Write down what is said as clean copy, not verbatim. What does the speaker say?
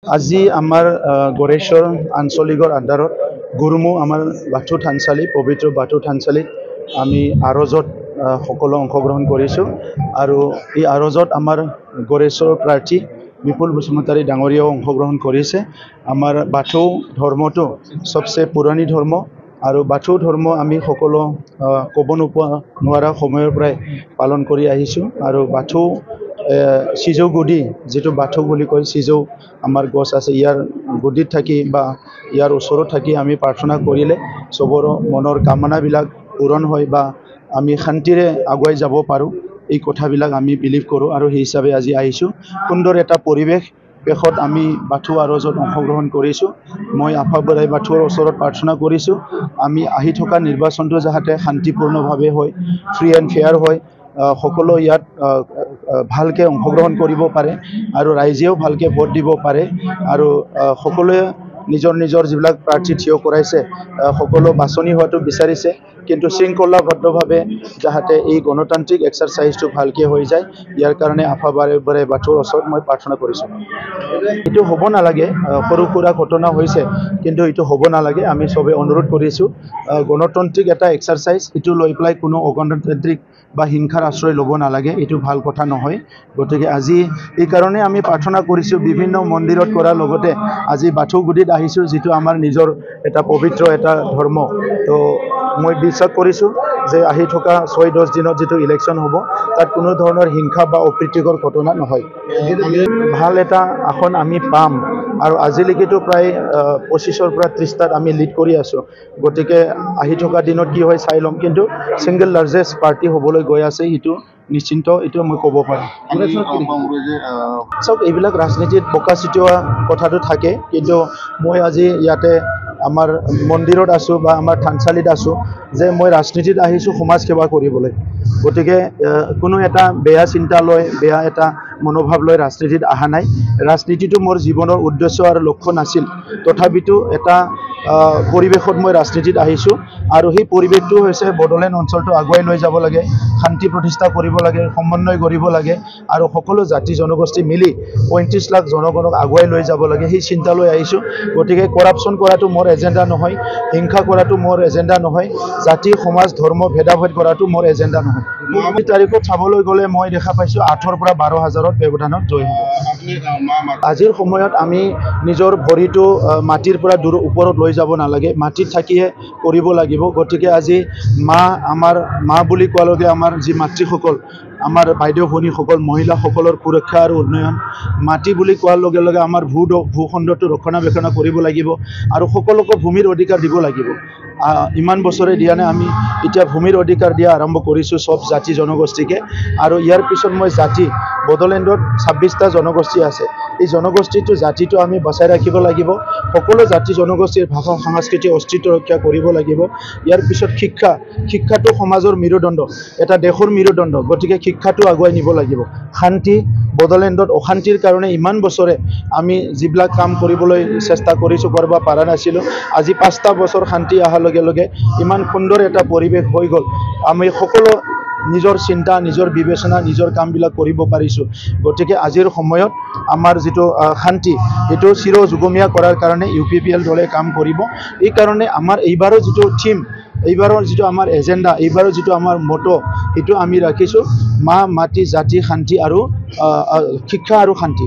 আজি আমাৰ গড়েশ্বৰ আঞ্চলিকৰ আণ্ডাৰত গুৰুমু আমাৰ বাথৌ থানচালি পবিত্ৰ বাথৌ থানচালিত আমি আৰজত সকলো অংশগ্ৰহণ কৰিছোঁ আৰু এই আৰজত আমাৰ গড়েশ্বৰ প্ৰাৰ্থী বিপুল বসুমতাৰী ডাঙৰীয়াও অংশগ্ৰহণ কৰিছে। আমাৰ বাথৌ ধৰ্মটো সবচে পুৰণি ধৰ্ম আৰু বাথৌ ধৰ্ম আমি সকলো ক'ব নোৱাৰা সময়ৰ পৰাই পালন কৰি আহিছোঁ আৰু বাথৌ সিজৌ গুডি যেটো বাথৌ বুলি কয় সিজৌ আমাৰ গছ আছে ইয়াৰ গুডিত থাকি বা ইয়াৰ ওচৰত থাকি আমি প্ৰাৰ্থনা কৰিলে সবৰ মনৰ কামনাবিলাক পূৰণ হয় বা আমি শান্তিৰে আগুৱাই যাব পাৰোঁ। এই কথাবিলাক আমি বিলিভ কৰোঁ আৰু সেই হিচাপে আজি আহিছোঁ। সুন্দৰ এটা পৰিৱেশত আমি বাথৌ আৰজত অংশগ্ৰহণ কৰিছোঁ। মই আফা বৰাই বাথৌৰ ওচৰত প্ৰাৰ্থনা কৰিছোঁ আমি আহি থকা নিৰ্বাচনটো যাতে শান্তিপূৰ্ণভাৱে হয়, ফ্ৰী এণ্ড ফেয়াৰ হয়, সকলো ইয়াত ভালকৈ অংশগ্ৰহণ কৰিব পাৰে আৰু ৰাইজেও ভালকৈ ভোট দিব পাৰে আৰু সকলোৱে নিজৰ নিজৰ যিবিলাক প্ৰাৰ্থী থিয় কৰাইছে সকলো বাছনি হোৱাটো বিচাৰিছে, কিন্তু শৃংখলাবদ্ধভাৱে যাতে এই গণতান্ত্ৰিক এক্সাৰচাইজটো ভালকৈ হৈ যায় ইয়াৰ কাৰণে আফা বৰাই বাথৌৰ ওচৰত মই প্ৰাৰ্থনা কৰিছোঁ। এইটো হ'ব নালাগে, সৰু সুৰা ঘটনা হৈছে কিন্তু এইটো হ'ব নালাগে। আমি চবে অনুৰোধ কৰিছোঁ গণতান্ত্ৰিক এটা এক্সাৰচাইজ এইটো লৈ পেলাই কোনো অগণতান্ত্ৰিক বা হিংসাৰ আশ্ৰয় ল'ব নালাগে, এইটো ভাল কথা নহয়। গতিকে আজি এইকাৰণে আমি প্ৰাৰ্থনা কৰিছোঁ বিভিন্ন মন্দিৰত কৰাৰ লগতে আজি বাথৌ গুডিত আহিছোঁ যিটো আমাৰ নিজৰ এটা পবিত্ৰ এটা ধৰ্ম। তো মই বিশ্বাস কৰিছোঁ যে আহি থকা 6-10 দিনত যিটো ইলেকশ্যন হ'ব তাত কোনো ধৰণৰ হিংসা বা অপ্ৰীতিকৰ ঘটনা নহয়। ভাল এটা আসন আমি পাম আৰু আজিলৈকেতো প্ৰায় 25-ৰ পৰা 30টাত আমি লিড কৰি আছোঁ। গতিকে আহি থকা দিনত কি হয় চাই ল'ম, কিন্তু ছিংগল লাৰ্জেষ্ট পাৰ্টি হ'বলৈ গৈ আছে সেইটো নিশ্চিন্ত, এইটো মই ক'ব পাৰিম। চব এইবিলাক ৰাজনীতিত বোকা চিটোৱা কথাটো থাকে, কিন্তু মই আজি ইয়াতে আমাৰ মন্দিৰত আছোঁ বা আমাৰ থানচালিত আছোঁ যে মই ৰাজনীতিত আহিছোঁ সমাজ সেৱা কৰিবলৈ। গতিকে কোনো এটা বেয়া চিন্তা লৈ বেয়া এটা মনোভাৱ লৈ ৰাজনীতিত অহা নাই। ৰাজনীতিটো মোৰ জীৱনৰ উদ্দেশ্য আৰু লক্ষ্য নাছিল, তথাপিতো এটা পৰিৱেশত মই ৰাজনীতিত আহিছোঁ আৰু সেই পৰিৱেশটো হৈছে বড়োলেণ্ড অঞ্চলটো আগুৱাই লৈ যাব লাগে, শান্তি প্ৰতিষ্ঠা কৰিব লাগে, সমন্বয় কৰিব লাগে আৰু সকলো জাতি জনগোষ্ঠী মিলি 35 লাখ জনগণক আগুৱাই লৈ যাব লাগে, সেই চিন্তা লৈ আহিছোঁ। গতিকে কৰাপশ্যন কৰাটো মোৰ এজেণ্ডা নহয়, হিংসা কৰাটো মোৰ এজেণ্ডা নহয়, জাতি সমাজ ধৰ্ম ভেদাভেদ কৰাটো মোৰ এজেণ্ডা নহয়। এই তাৰিখত চাবলৈ গ'লে মই দেখা পাইছোঁ 8,000 পৰা 12,000ত ব্যৱধানত জয় হ'ব। আজিৰ সময়ত আমি নিজৰ ভৰিটো মাটিৰ পৰা ওপৰত লৈ যাব নালাগে, মাটিত থাকিয়ে কৰিব লাগিব। গতিকে আজি আমাৰ মা বুলি কোৱাৰ লগে আমাৰ যি মাতৃসকল, আমাৰ বাইদেউ ভনীসকল, মহিলাসকলৰ সুৰক্ষা আৰু উন্নয়ন, মাটি বুলি কোৱাৰ লগে লগে আমাৰ ভূখণ্ডটো ৰক্ষণাবেক্ষণ কৰিব লাগিব আৰু সকলোকে ভূমিৰ অধিকাৰ দিব লাগিব। ইমান বছৰে দিয়া নাই, আমি এতিয়া ভূমিৰ অধিকাৰ দিয়া আৰম্ভ কৰিছোঁ চব জাতি জনগোষ্ঠীকে। আৰু ইয়াৰ পিছত মই জাতি বড়োলেণ্ডত 26টা জনগোষ্ঠী আছে, এই জনগোষ্ঠীটো জাতিটো আমি বচাই ৰাখিব লাগিব। সকলো জাতি জনগোষ্ঠীৰ ভাষা সংস্কৃতি অস্তিত্ব ৰক্ষা কৰিব লাগিব। ইয়াৰ পিছত শিক্ষাটো সমাজৰ মেৰুদণ্ড, এটা দেশৰ মেৰুদণ্ড, গতিকে শিক্ষাটো আগুৱাই নিব লাগিব। শান্তি, বড়োলেণ্ডত অশান্তিৰ কাৰণে ইমান বছৰে আমি যিবিলাক কাম কৰিবলৈ চেষ্টা কৰিছোঁ কৰিব পৰা নাছিলোঁ, আজি 5টা বছৰ শান্তি অহাৰ লগে লগে ইমান সুন্দৰ এটা পৰিৱেশ হৈ গ'ল, আমি সকলো নিজৰ চিন্তা নিজৰ বিবেচনা নিজৰ কামবিলাক কৰিব পাৰিছোঁ। গতিকে আজিৰ সময়ত আমাৰ যিটো শান্তি এইটো চিৰ যুগমীয়া কৰাৰ কাৰণে UPPL দলে কাম কৰিব। এইকাৰণে আমাৰ এইবাৰৰ যিটো থিম, এইবাৰৰ যিটো আমাৰ এজেণ্ডা, এইবাৰৰ যিটো আমাৰ মটো, সেইটো আমি ৰাখিছোঁ মাটি জাতি শান্তি আৰু শিক্ষা আৰু শান্তি।